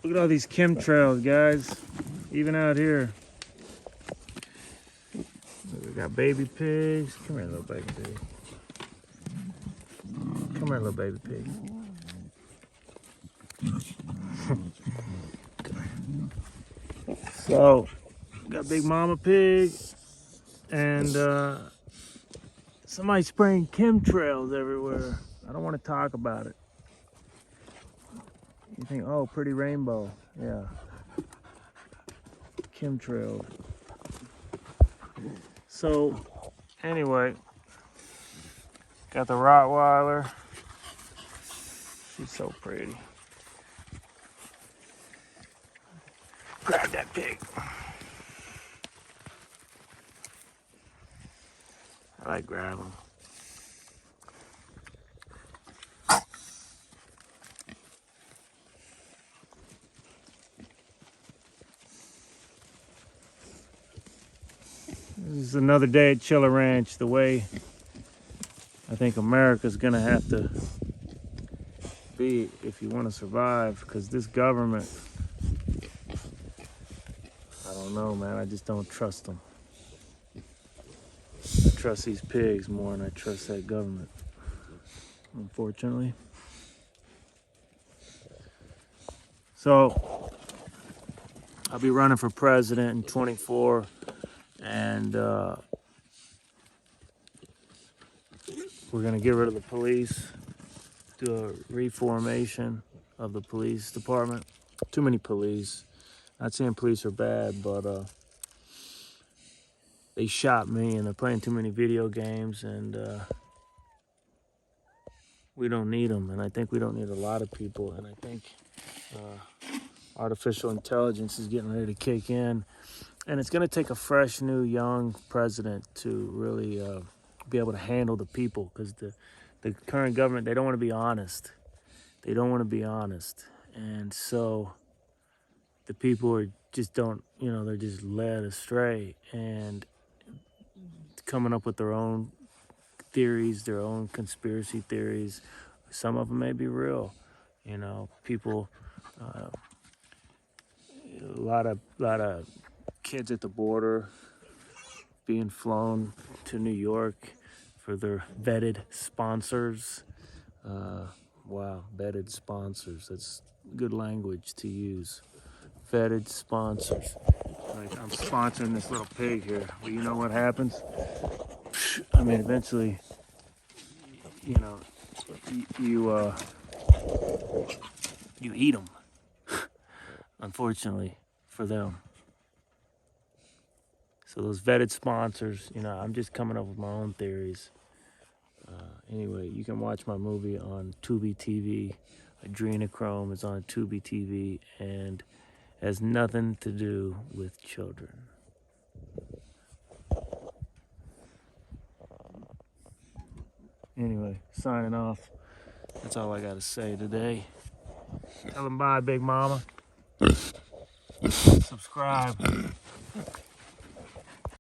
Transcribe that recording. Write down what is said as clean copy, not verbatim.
Look at all these chemtrails, guys. Even out here. We got baby pigs. Come here, little baby pig. Come here, little baby pig. So, got Big Mama Pig and somebody spraying chemtrails everywhere. I don't want to talk about it. You think, oh, pretty rainbow. Yeah. Chemtrails. So, anyway, got the Rottweiler. She's so pretty. Grab that pig. I like grab them. This is another day at Chiller Ranch. The way I think America's gonna have to be if you want to survive, because this government, I don't know, man. I just don't trust them. I trust these pigs more than I trust that government, unfortunately. So I'll be running for president in 24, and we're gonna get rid of the police, do a reformation of the police department. Too many police. Not saying police are bad, but they shot me and they're playing too many video games, and we don't need them. And I think we don't need a lot of people. And I think artificial intelligence is getting ready to kick in. And it's going to take a fresh, new, young president to really be able to handle the people, because the current government, they don't want to be honest. They don't want to be honest. And so the people are just don't, you know, they're just led astray and coming up with their own theories, their own conspiracy theories. Some of them may be real. You know, people, a lot of kids at the border being flown to New York for their vetted sponsors. Wow, vetted sponsors. That's good language to use. Vetted sponsors. Like, I'm sponsoring this little pig here. But you know what happens? I mean, eventually, you know, you eat them. Unfortunately for them. So those vetted sponsors, you know, I'm just coming up with my own theories. Anyway, you can watch my movie on Tubi TV. Adrenochrome is on Tubi TV and has nothing to do with children. Anyway, signing off. That's all I got to say today. Tell them bye, Big Mama. Subscribe.